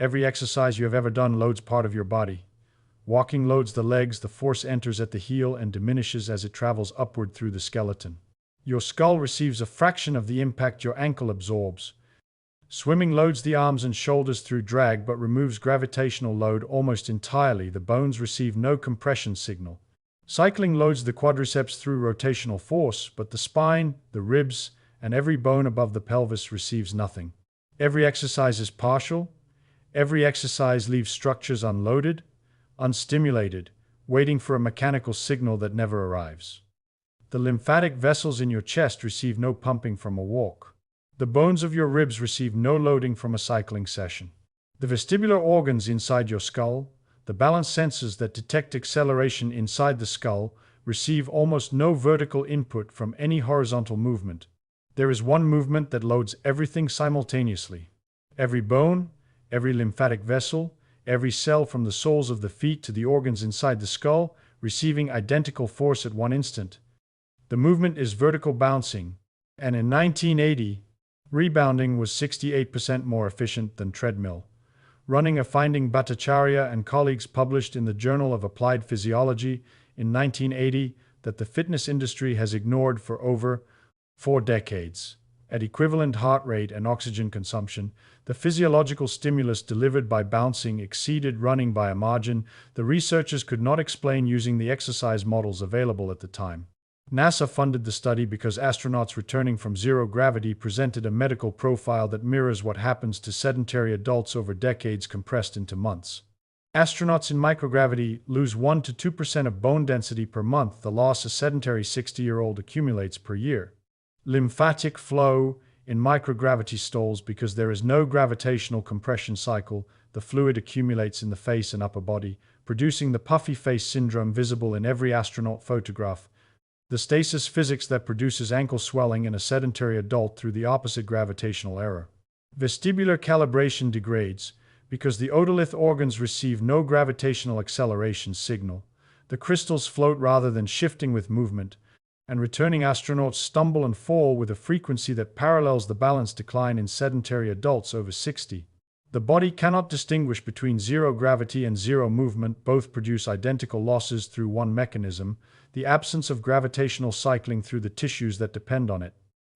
Every exercise you have ever done loads part of your body. Walking loads the legs, the force enters at the heel and diminishes as it travels upward through the skeleton. Your skull receives a fraction of the impact your ankle absorbs. Swimming loads the arms and shoulders through drag but removes gravitational load almost entirely. The bones receive no compression signal. Cycling loads the quadriceps through rotational force, but the spine, the ribs, and every bone above the pelvis receives nothing. Every exercise is partial. Every exercise leaves structures unloaded, unstimulated, waiting for a mechanical signal that never arrives. The lymphatic vessels in your chest receive no pumping from a walk. The bones of your ribs receive no loading from a cycling session. The vestibular organs inside your skull, the balance sensors that detect acceleration inside the skull, receive almost no vertical input from any horizontal movement. There is one movement that loads everything simultaneously. Every bone, every lymphatic vessel, every cell from the soles of the feet to the organs inside the skull, receiving identical force at one instant. The movement is vertical bouncing, and in 1980, rebounding was 68% more efficient than treadmill. Running, a finding Bhattacharya and colleagues published in the Journal of Applied Physiology in 1980 that the fitness industry has ignored for over 4 decades. At equivalent heart rate and oxygen consumption, the physiological stimulus delivered by bouncing exceeded running by a margin the researchers could not explain using the exercise models available at the time. NASA funded the study because astronauts returning from zero gravity presented a medical profile that mirrors what happens to sedentary adults over decades compressed into months. Astronauts in microgravity lose 1 to 2% of bone density per month, the loss a sedentary 60-year-old accumulates per year. Lymphatic flow in microgravity stalls because there is no gravitational compression cycle. The fluid accumulates in the face and upper body, producing the puffy face syndrome visible in every astronaut photograph. The stasis physics that produces ankle swelling in a sedentary adult through the opposite gravitational error. Vestibular calibration degrades because the otolith organs receive no gravitational acceleration signal. The crystals float rather than shifting with movement, and returning astronauts stumble and fall with a frequency that parallels the balance decline in sedentary adults over 60. The body cannot distinguish between zero gravity and zero movement. Both produce identical losses through one mechanism, the absence of gravitational cycling through the tissues that depend on it.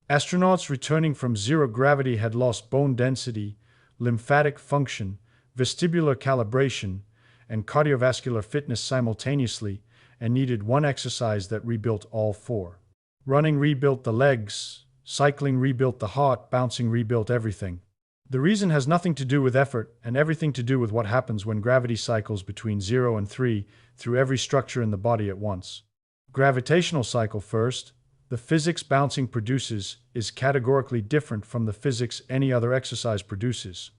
Astronauts returning from zero gravity had lost bone density, lymphatic function, vestibular calibration, and cardiovascular fitness simultaneously, and needed one exercise that rebuilt all 4. Running rebuilt the legs, cycling rebuilt the heart, bouncing rebuilt everything. The reason has nothing to do with effort and everything to do with what happens when gravity cycles between 0 and 3 through every structure in the body at once. Gravitational cycle first. The physics bouncing produces is categorically different from the physics any other exercise produces.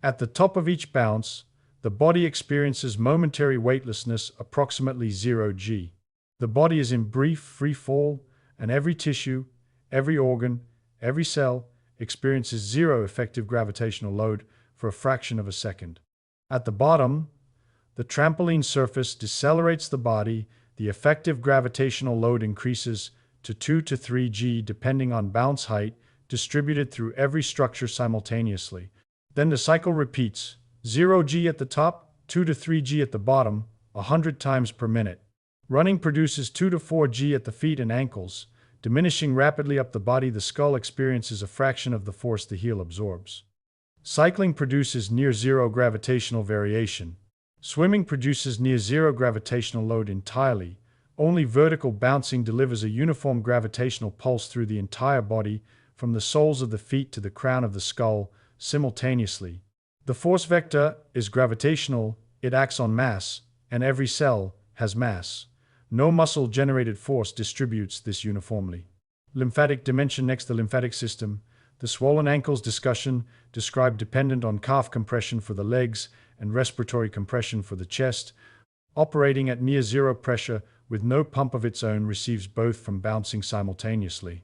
At the top of each bounce, the body experiences momentary weightlessness, approximately 0 g. The body is in brief free fall, and every tissue, every organ, every cell experiences 0 effective gravitational load for a fraction of a second. At the bottom, the trampoline surface decelerates the body. The effective gravitational load increases to 2 to 3 g depending on bounce height, distributed through every structure simultaneously. Then the cycle repeats. 0 g at the top, 2 to 3 g at the bottom, 100 times per minute. Running produces 2 to 4 g at the feet and ankles, diminishing rapidly up the body. The skull experiences a fraction of the force the heel absorbs. Cycling produces near zero gravitational variation. Swimming produces near zero gravitational load entirely. Only vertical bouncing delivers a uniform gravitational pulse through the entire body, from the soles of the feet to the crown of the skull, simultaneously. The force vector is gravitational, it acts on mass, and every cell has mass. No muscle-generated force distributes this uniformly. Lymphatic dimension. Next, the lymphatic system. The swollen ankles discussion, described dependent on calf compression for the legs and respiratory compression for the chest, operating at near zero pressure with no pump of its own, receives both from bouncing simultaneously.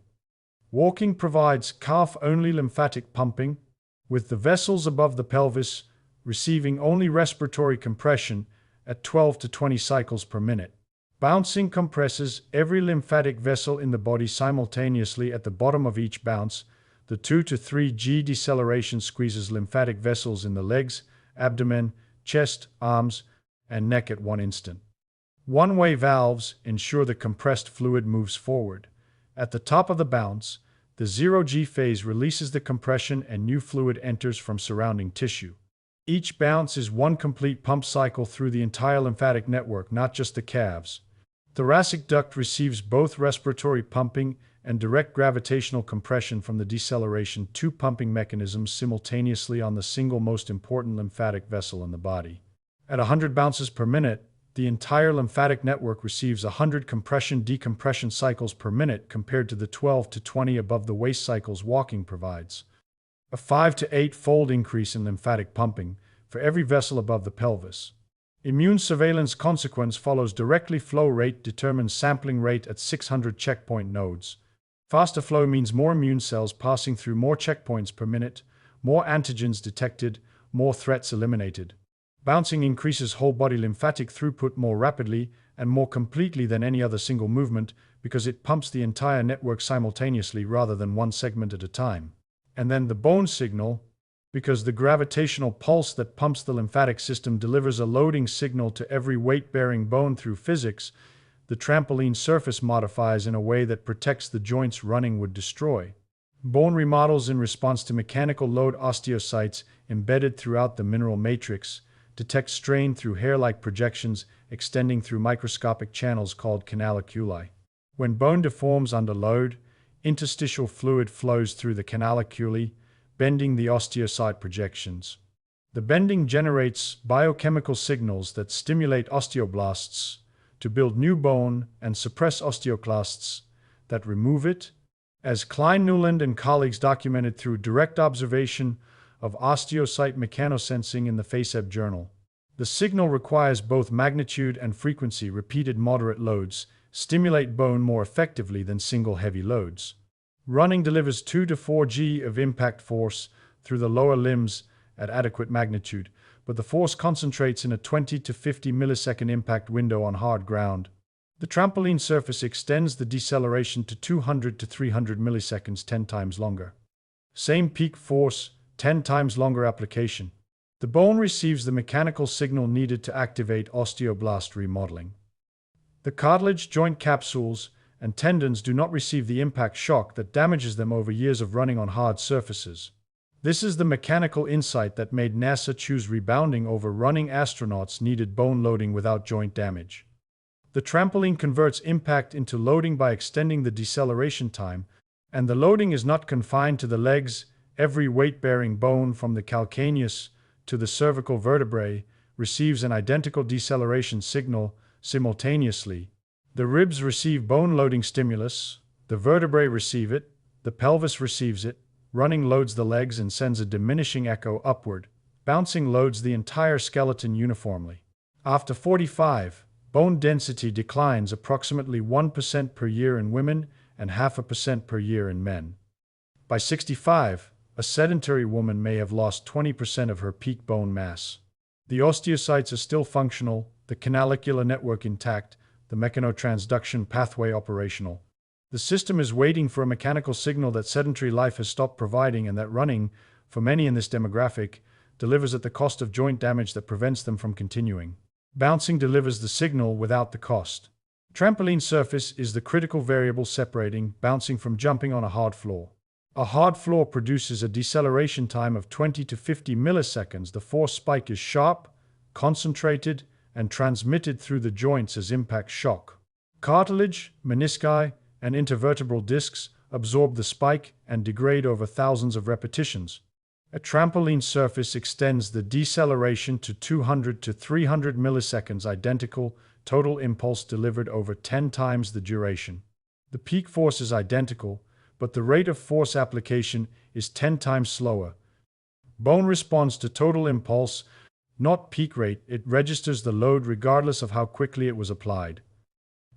Walking provides calf-only lymphatic pumping, with the vessels above the pelvis receiving only respiratory compression at 12 to 20 cycles per minute. Bouncing compresses every lymphatic vessel in the body simultaneously at the bottom of each bounce. The 2 to 3 g deceleration squeezes lymphatic vessels in the legs abdomen, chest, arms, and neck at one instant. One-way valves ensure the compressed fluid moves forward. At the top of the bounce, the zero-G phase releases the compression and new fluid enters from surrounding tissue. Each bounce is one complete pump cycle through the entire lymphatic network, not just the calves. Thoracic duct receives both respiratory pumping and direct gravitational compression from the deceleration, two pumping mechanisms simultaneously on the single most important lymphatic vessel in the body. At 100 bounces per minute, the entire lymphatic network receives 100 compression-decompression cycles per minute compared to the 12 to 20 above the waist cycles walking provides. A 5 to 8-fold increase in lymphatic pumping for every vessel above the pelvis. Immune surveillance consequence follows directly. Flow rate determines sampling rate at 600 checkpoint nodes. Faster flow means more immune cells passing through more checkpoints per minute, more antigens detected, more threats eliminated. Bouncing increases whole body lymphatic throughput more rapidly and more completely than any other single movement because it pumps the entire network simultaneously rather than one segment at a time. And then the bone signal, because the gravitational pulse that pumps the lymphatic system delivers a loading signal to every weight-bearing bone through physics, the trampoline surface modifies in a way that protects the joints running would destroy. Bone remodels in response to mechanical load. Osteocytes embedded throughout the mineral matrix detect strain through hair-like projections extending through microscopic channels called canaliculi. When bone deforms under load, interstitial fluid flows through the canaliculi, bending the osteocyte projections. The bending generates biochemical signals that stimulate osteoblasts to build new bone and suppress osteoclasts that remove it, as Klein, Newland, and colleagues documented through direct observation of osteocyte mechanosensing in the FACEB journal. The signal requires both magnitude and frequency. Repeated moderate loads stimulate bone more effectively than single heavy loads. Running delivers 2 to 4 G of impact force through the lower limbs at adequate magnitude, but the force concentrates in a 20 to 50 millisecond impact window on hard ground. The trampoline surface extends the deceleration to 200 to 300 milliseconds, 10 times longer. Same peak force, 10 times longer application. The bone receives the mechanical signal needed to activate osteoblast remodeling. The cartilage, joint capsules, and tendons do not receive the impact shock that damages them over years of running on hard surfaces. This is the mechanical insight that made NASA choose rebounding over running. Astronauts needed bone loading without joint damage. The trampoline converts impact into loading by extending the deceleration time, and the loading is not confined to the legs. Every weight-bearing bone from the calcaneus to the cervical vertebrae receives an identical deceleration signal simultaneously. The ribs receive bone loading stimulus, the vertebrae receive it, the pelvis receives it, running loads the legs and sends a diminishing echo upward, bouncing loads the entire skeleton uniformly. After 45, bone density declines approximately 1% per year in women and 0.5% per year in men. By 65, a sedentary woman may have lost 20% of her peak bone mass. The osteocytes are still functional, the canalicular network intact, the mechanotransduction pathway operational. The system is waiting for a mechanical signal that sedentary life has stopped providing and that running, for many in this demographic, delivers at the cost of joint damage that prevents them from continuing. Bouncing delivers the signal without the cost. Trampoline surface is the critical variable separating bouncing from jumping on a hard floor. A hard floor produces a deceleration time of 20 to 50 milliseconds. The force spike is sharp, concentrated, and transmitted through the joints as impact shock. Cartilage, menisci, and intervertebral discs absorb the spike and degrade over thousands of repetitions. A trampoline surface extends the deceleration to 200 to 300 milliseconds, identical, total impulse delivered over 10 times the duration. The peak force is identical, but the rate of force application is 10 times slower. Bone responds to total impulse, not peak rate. It registers the load regardless of how quickly it was applied.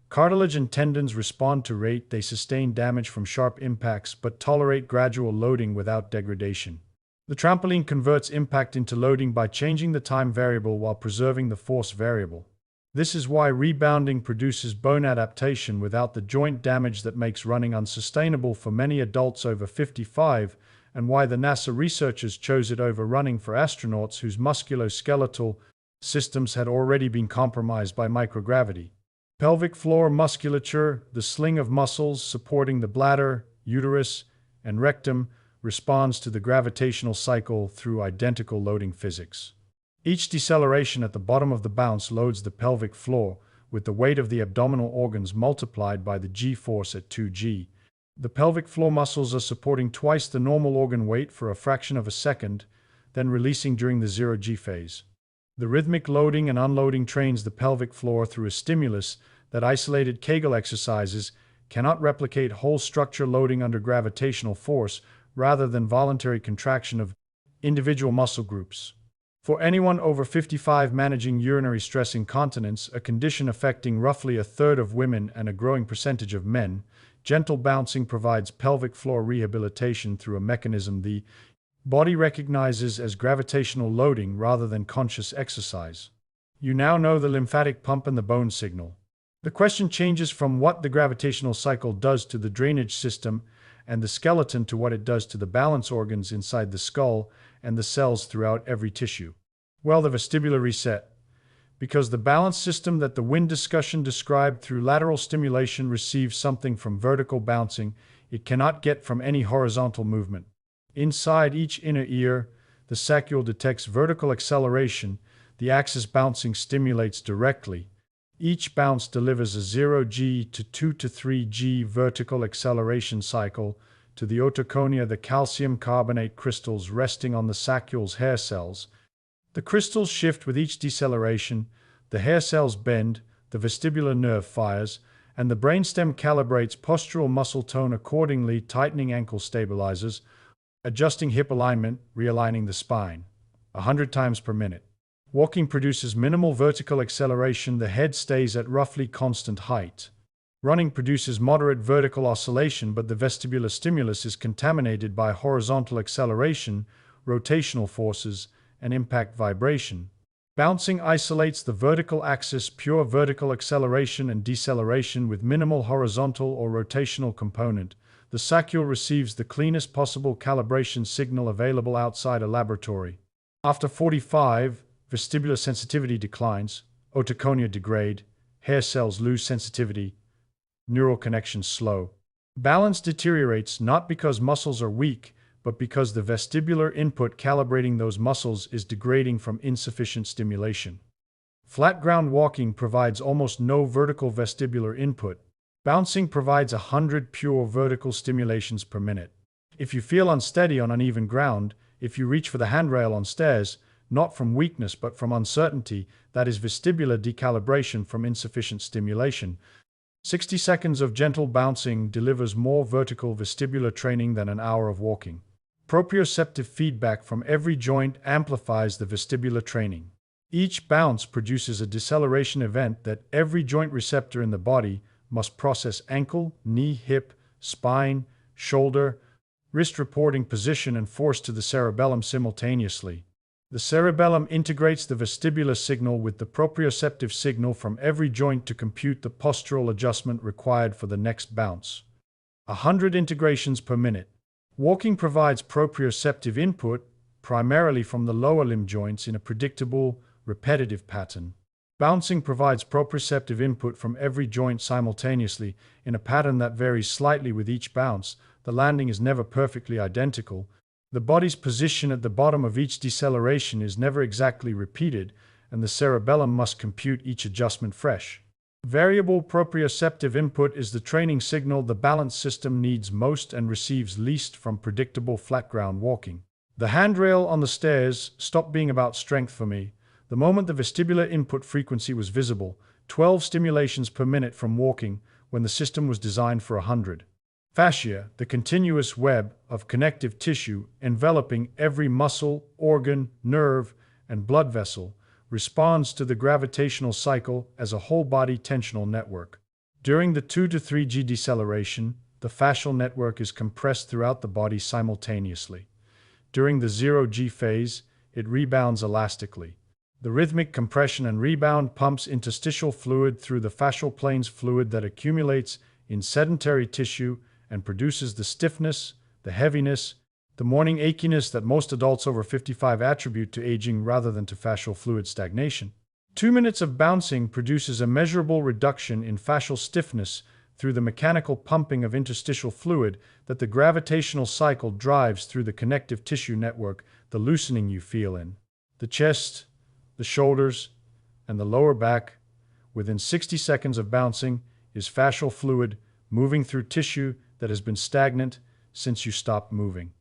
Cartilage and tendons respond to rate. They sustain damage from sharp impacts but tolerate gradual loading without degradation. The trampoline converts impact into loading by changing the time variable while preserving the force variable. This is why rebounding produces bone adaptation without the joint damage that makes running unsustainable for many adults over 55 and why the NASA researchers chose it over running for astronauts whose musculoskeletal systems had already been compromised by microgravity. Pelvic floor musculature, the sling of muscles supporting the bladder, uterus, and rectum, responds to the gravitational cycle through identical loading physics. Each deceleration at the bottom of the bounce loads the pelvic floor, with the weight of the abdominal organs multiplied by the g-force at 2g. The pelvic floor muscles are supporting twice the normal organ weight for a fraction of a second, then releasing during the 0g phase. The rhythmic loading and unloading trains the pelvic floor through a stimulus that isolated Kegel exercises cannot replicate whole structure loading under gravitational force rather than voluntary contraction of individual muscle groups. For anyone over 55 managing urinary stress incontinence, a condition affecting roughly a third of women and a growing percentage of men, gentle bouncing provides pelvic floor rehabilitation through a mechanism the body recognizes as gravitational loading rather than conscious exercise. You now know the lymphatic pump and the bone signal. The question changes from what the gravitational cycle does to the drainage system and the skeleton to what it does to the balance organs inside the skull and the cells throughout every tissue. Well, the vestibular reset. Because the balance system that the wind discussion described through lateral stimulation receives something from vertical bouncing it cannot get from any horizontal movement. Inside each inner ear, the saccule detects vertical acceleration, the axis bouncing stimulates directly. Each bounce delivers a 0g to 2 to 3g vertical acceleration cycle to the otoconia, the calcium carbonate crystals resting on the saccule's hair cells. The crystals shift with each deceleration, the hair cells bend, the vestibular nerve fires, and the brainstem calibrates postural muscle tone accordingly, tightening ankle stabilizers, adjusting hip alignment, realigning the spine. 100 times per minute. Walking produces minimal vertical acceleration, the head stays at roughly constant height. Running produces moderate vertical oscillation, but the vestibular stimulus is contaminated by horizontal acceleration, rotational forces, and impact vibration. Bouncing isolates the vertical axis, pure vertical acceleration and deceleration with minimal horizontal or rotational component. The saccule receives the cleanest possible calibration signal available outside a laboratory. After 45, vestibular sensitivity declines, otoconia degrade, hair cells lose sensitivity, neural connections slow. Balance deteriorates not because muscles are weak, but because the vestibular input calibrating those muscles is degrading from insufficient stimulation. Flat ground walking provides almost no vertical vestibular input. Bouncing provides 100 pure vertical stimulations per minute. If you feel unsteady on uneven ground, if you reach for the handrail on stairs, not from weakness but from uncertainty, that is vestibular decalibration from insufficient stimulation. 60 seconds of gentle bouncing delivers more vertical vestibular training than an hour of walking. Proprioceptive feedback from every joint amplifies the vestibular training. Each bounce produces a deceleration event that every joint receptor in the body must process: ankle, knee, hip, spine, shoulder, wrist, reporting position and force to the cerebellum simultaneously. The cerebellum integrates the vestibular signal with the proprioceptive signal from every joint to compute the postural adjustment required for the next bounce. 100 integrations per minute. Walking provides proprioceptive input, primarily from the lower limb joints in a predictable, repetitive pattern. Bouncing provides proprioceptive input from every joint simultaneously in a pattern that varies slightly with each bounce. The landing is never perfectly identical. The body's position at the bottom of each deceleration is never exactly repeated, and the cerebellum must compute each adjustment fresh. Variable proprioceptive input is the training signal the balance system needs most and receives least from predictable flat ground walking. The handrail on the stairs stopped being about strength for me. The moment the vestibular input frequency was visible, 12 stimulations per minute from walking, when the system was designed for 100. Fascia, the continuous web of connective tissue enveloping every muscle, organ, nerve, and blood vessel, responds to the gravitational cycle as a whole-body tensional network. During the 2 to 3g deceleration, the fascial network is compressed throughout the body simultaneously. During the 0g phase, it rebounds elastically. The rhythmic compression and rebound pumps interstitial fluid through the fascial planes, fluid that accumulates in sedentary tissue and produces the stiffness, the heaviness, the morning achiness that most adults over 55 attribute to aging rather than to fascial fluid stagnation. 2 minutes of bouncing produces a measurable reduction in fascial stiffness through the mechanical pumping of interstitial fluid that the gravitational cycle drives through the connective tissue network, the loosening you feel in the chest, the shoulders, and the lower back. Within 60 seconds of bouncing is fascial fluid moving through tissue that has been stagnant since you stopped moving.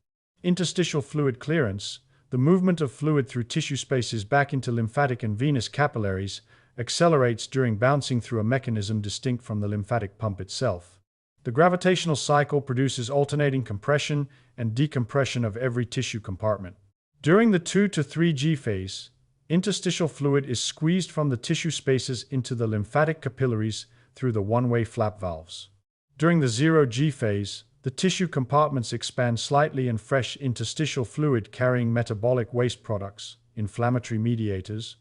Interstitial fluid clearance, the movement of fluid through tissue spaces back into lymphatic and venous capillaries, accelerates during bouncing through a mechanism distinct from the lymphatic pump itself. The gravitational cycle produces alternating compression and decompression of every tissue compartment. During the 2 to 3G phase, interstitial fluid is squeezed from the tissue spaces into the lymphatic capillaries through the one-way flap valves. During the 0G phase, the tissue compartments expand slightly and fresh interstitial fluid carrying metabolic waste products, inflammatory mediators,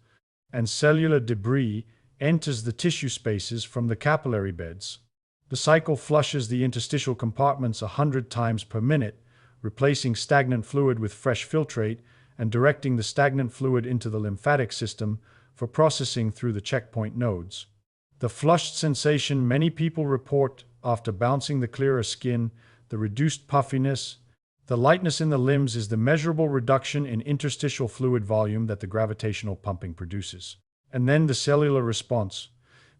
and cellular debris enters the tissue spaces from the capillary beds. The cycle flushes the interstitial compartments 100 times per minute, replacing stagnant fluid with fresh filtrate and directing the stagnant fluid into the lymphatic system for processing through the checkpoint nodes. The flushed sensation many people report after bouncing, the clearer skin, the reduced puffiness, the lightness in the limbs is the measurable reduction in interstitial fluid volume that the gravitational pumping produces. And then the cellular response,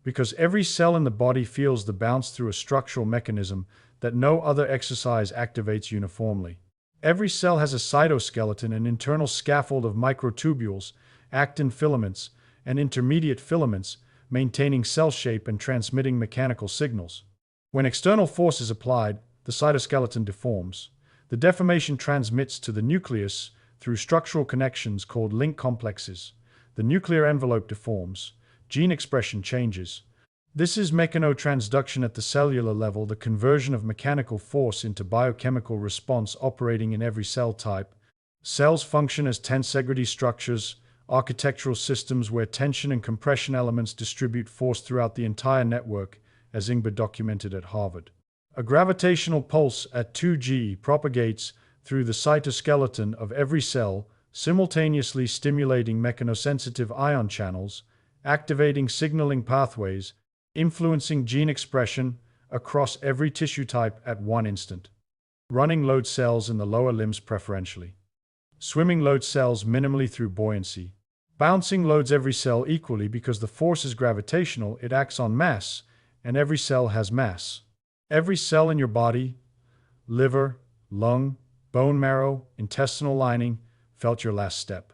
because every cell in the body feels the bounce through a structural mechanism that no other exercise activates uniformly. Every cell has a cytoskeleton, an internal scaffold of microtubules, actin filaments, and intermediate filaments, maintaining cell shape and transmitting mechanical signals. When external force is applied, the cytoskeleton deforms. The deformation transmits to the nucleus through structural connections called link complexes. The nuclear envelope deforms. Gene expression changes. This is mechanotransduction at the cellular level, the conversion of mechanical force into biochemical response operating in every cell type. Cells function as tensegrity structures, architectural systems where tension and compression elements distribute force throughout the entire network, as Ingber documented at Harvard. A gravitational pulse at 2G propagates through the cytoskeleton of every cell, simultaneously stimulating mechanosensitive ion channels, activating signaling pathways, influencing gene expression across every tissue type at one instant. Running loads cells in the lower limbs preferentially. Swimming loads cells minimally through buoyancy. Bouncing loads every cell equally because the force is gravitational, it acts on mass, and every cell has mass. Every cell in your body, liver, lung, bone marrow, intestinal lining, felt your last step.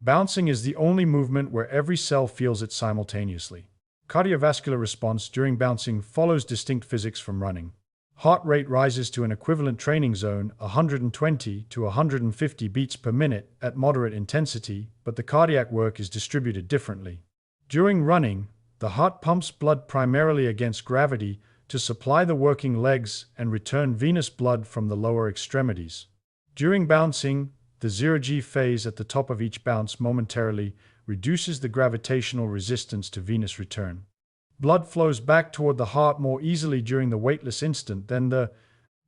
Bouncing is the only movement where every cell feels it simultaneously. Cardiovascular response during bouncing follows distinct physics from running. Heart rate rises to an equivalent training zone, 120 to 150 beats per minute at moderate intensity, but the cardiac work is distributed differently. During running, the heart pumps blood primarily against gravity to supply the working legs and return venous blood from the lower extremities. During bouncing, the 0G phase at the top of each bounce momentarily reduces the gravitational resistance to venous return. Blood flows back toward the heart more easily during the weightless instant than the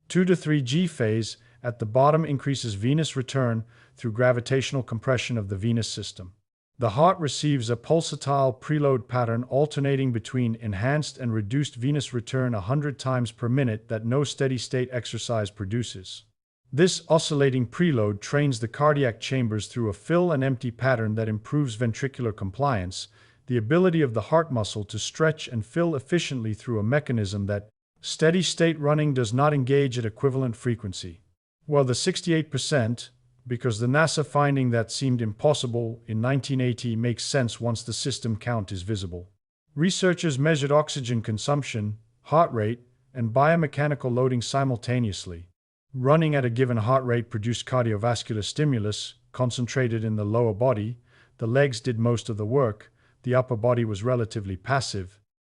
2 to 3G phase at the bottom increases venous return through gravitational compression of the venous system. The heart receives a pulsatile preload pattern alternating between enhanced and reduced venous return 100 times per minute that no steady-state exercise produces. This oscillating preload trains the cardiac chambers through a fill and empty pattern that improves ventricular compliance, the ability of the heart muscle to stretch and fill efficiently through a mechanism that steady-state running does not engage at equivalent frequency. Well, the 68%, because the NASA finding that seemed impossible in 1980 makes sense once the system count is visible. Researchers measured oxygen consumption, heart rate, and biomechanical loading simultaneously. Running at a given heart rate produced cardiovascular stimulus, concentrated in the lower body. The legs did most of the work. The upper body was relatively passive.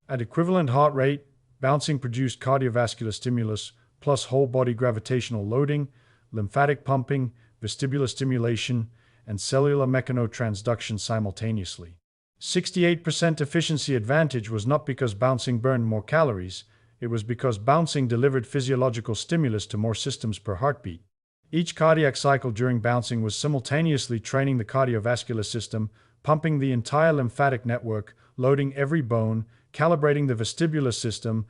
At equivalent heart rate, bouncing produced cardiovascular stimulus plus whole body gravitational loading, lymphatic pumping, vestibular stimulation, and cellular mechanotransduction simultaneously. 68% efficiency advantage was not because bouncing burned more calories, it was because bouncing delivered physiological stimulus to more systems per heartbeat. Each cardiac cycle during bouncing was simultaneously training the cardiovascular system, pumping the entire lymphatic network, loading every bone, calibrating the vestibular system,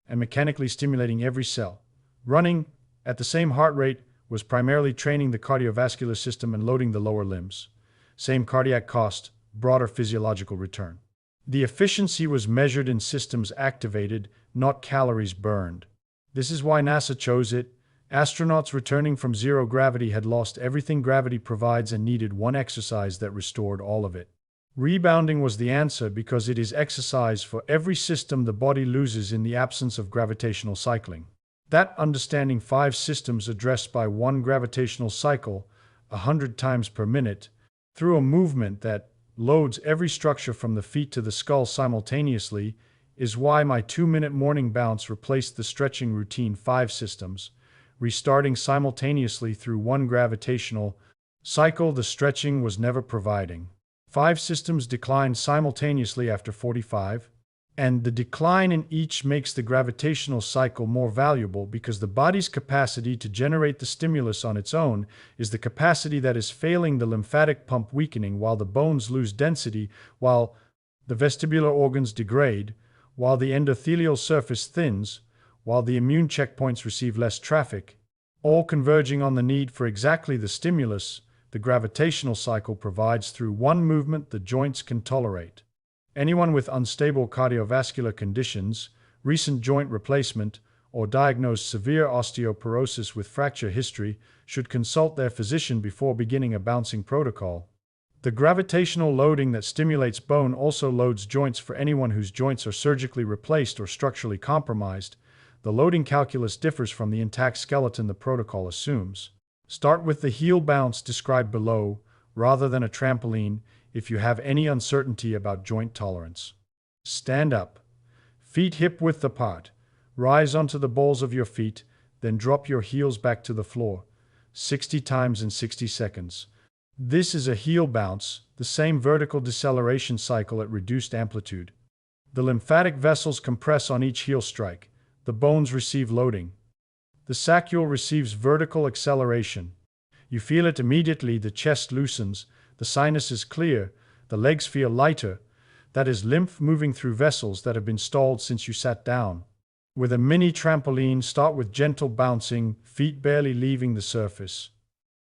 and mechanically stimulating every cell. Running at the same heart rate was primarily training the cardiovascular system and loading the lower limbs. Same cardiac cost, broader physiological return. The efficiency was measured in systems activated, not calories burned. This is why NASA chose it. Astronauts returning from zero gravity had lost everything gravity provides and needed one exercise that restored all of it. Rebounding was the answer because it is exercise for every system the body loses in the absence of gravitational cycling. That understanding 5 systems addressed by one gravitational cycle, 100 times per minute, through a movement that loads every structure from the feet to the skull simultaneously, is why my 2-minute morning bounce replaced the stretching routine 5 systems, restarting simultaneously through one gravitational cycle the stretching was never providing. 5 systems declined simultaneously after 45, and the decline in each makes the gravitational cycle more valuable because the body's capacity to generate the stimulus on its own is the capacity that is failing the lymphatic pump weakening while the bones lose density, while the vestibular organs degrade, while the endothelial surface thins, while the immune checkpoints receive less traffic, all converging on the need for exactly the stimulus the gravitational cycle provides through one movement the joints can tolerate. Anyone with unstable cardiovascular conditions, recent joint replacement, or diagnosed severe osteoporosis with fracture history should consult their physician before beginning a bouncing protocol. The gravitational loading that stimulates bone also loads joints for anyone whose joints are surgically replaced or structurally compromised. The loading calculus differs from the intact skeleton the protocol assumes. Start with the heel bounce described below, rather than a trampoline, if you have any uncertainty about joint tolerance. Stand up. Feet hip-width apart. Rise onto the balls of your feet, then drop your heels back to the floor. 60 times in 60 seconds. This is a heel bounce, the same vertical deceleration cycle at reduced amplitude. The lymphatic vessels compress on each heel strike. The bones receive loading. The saccule receives vertical acceleration. You feel it immediately, the chest loosens, the sinuses clear, the legs feel lighter. That is lymph moving through vessels that have been stalled since you sat down. With a mini trampoline, start with gentle bouncing, feet barely leaving the surface.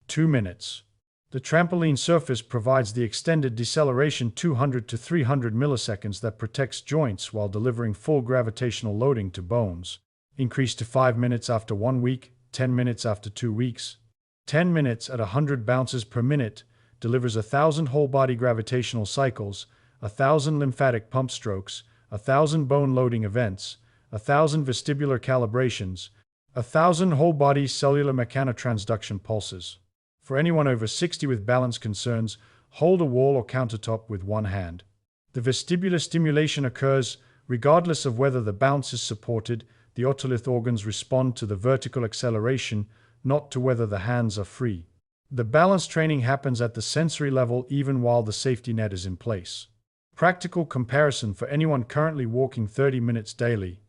2 minutes. The trampoline surface provides the extended deceleration 200 to 300 milliseconds that protects joints while delivering full gravitational loading to bones. Increase to 5 minutes after 1 week, 10 minutes after 2 weeks. 10 minutes at 100 bounces per minute delivers 1,000 whole-body gravitational cycles, 1,000 lymphatic pump strokes, 1,000 bone loading events, 1,000 vestibular calibrations, 1,000 whole-body cellular mechanotransduction pulses. For anyone over 60 with balance concerns, hold a wall or countertop with one hand. The vestibular stimulation occurs regardless of whether the bounce is supported. The otolith organs respond to the vertical acceleration, not to whether the hands are free. The balance training happens at the sensory level even while the safety net is in place. Practical comparison for anyone currently walking 30 minutes daily.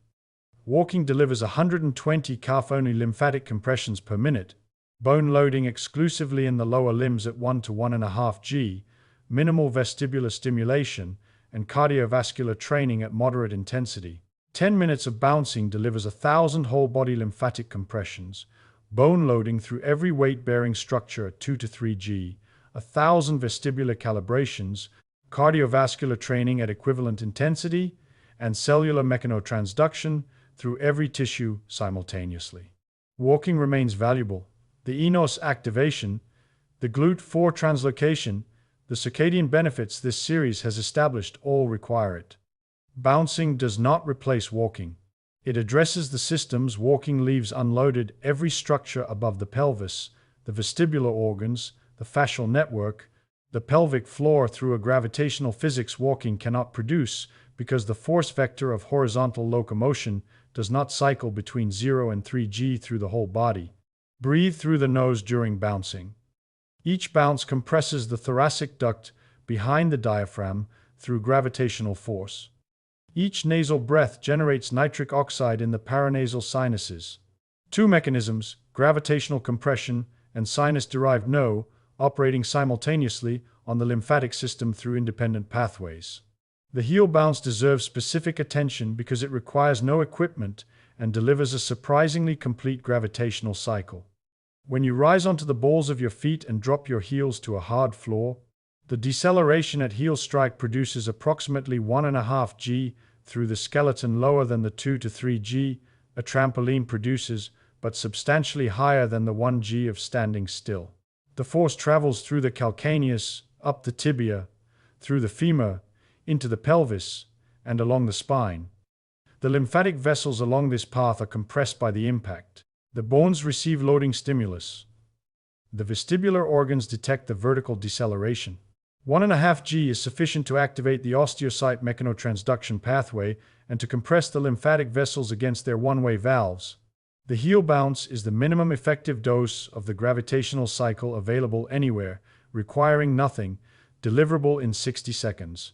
Walking delivers 120 calf-only lymphatic compressions per minute, bone loading exclusively in the lower limbs at 1 to 1.5 G, minimal vestibular stimulation, and cardiovascular training at moderate intensity. 10 minutes of bouncing delivers 1,000 whole-body lymphatic compressions, bone loading through every weight-bearing structure at 2 to 3 G, 1,000 vestibular calibrations, cardiovascular training at equivalent intensity, and cellular mechanotransduction through every tissue simultaneously. Walking remains valuable. The enos activation, the GLUT4 translocation, the circadian benefits this series has established all require it. Bouncing does not replace walking. It addresses the systems walking leaves unloaded, every structure above the pelvis, the vestibular organs, the fascial network, the pelvic floor through a gravitational physics walking cannot produce because the force vector of horizontal locomotion does not cycle between 0 and 3G through the whole body. Breathe through the nose during bouncing. Each bounce compresses the thoracic duct behind the diaphragm through gravitational force. Each nasal breath generates nitric oxide in the paranasal sinuses. 2 mechanisms, gravitational compression and sinus-derived No, operating simultaneously on the lymphatic system through independent pathways. The heel bounce deserves specific attention because it requires no equipment and delivers a surprisingly complete gravitational cycle. When you rise onto the balls of your feet and drop your heels to a hard floor, the deceleration at heel strike produces approximately 1.5 g through the skeleton, lower than the 2 to 3 g a trampoline produces, but substantially higher than the 1 g of standing still. The force travels through the calcaneus, up the tibia, through the femur, into the pelvis, and along the spine. The lymphatic vessels along this path are compressed by the impact. The bones receive loading stimulus. The vestibular organs detect the vertical deceleration. 1.5 g is sufficient to activate the osteocyte mechanotransduction pathway and to compress the lymphatic vessels against their one-way valves. The heel bounce is the minimum effective dose of the gravitational cycle available anywhere, requiring nothing, deliverable in 60 seconds.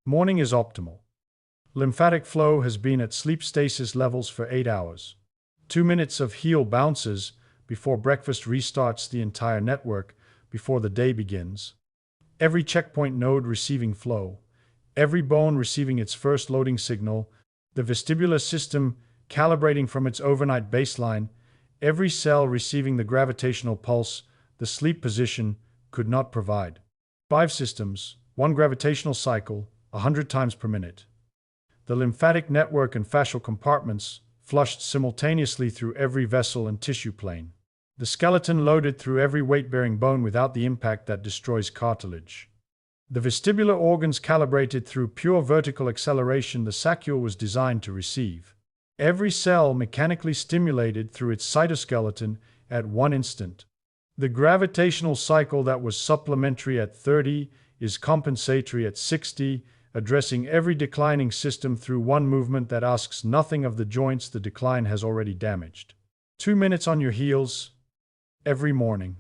Morning is optimal. Lymphatic flow has been at sleep stasis levels for 8 hours. 2 minutes of heel bounces before breakfast restarts the entire network before the day begins. Every checkpoint node receiving flow, every bone receiving its first loading signal, the vestibular system calibrating from its overnight baseline, every cell receiving the gravitational pulse the sleep position could not provide. 5 systems, 1 gravitational cycle, 100 times per minute. The lymphatic network and fascial compartments flushed simultaneously through every vessel and tissue plane. The skeleton loaded through every weight-bearing bone without the impact that destroys cartilage. The vestibular organs calibrated through pure vertical acceleration the saccule was designed to receive. Every cell mechanically stimulated through its cytoskeleton at one instant. The gravitational cycle that was supplementary at 30 is compensatory at 60, addressing every declining system through one movement that asks nothing of the joints the decline has already damaged. 2 minutes on your heels every morning.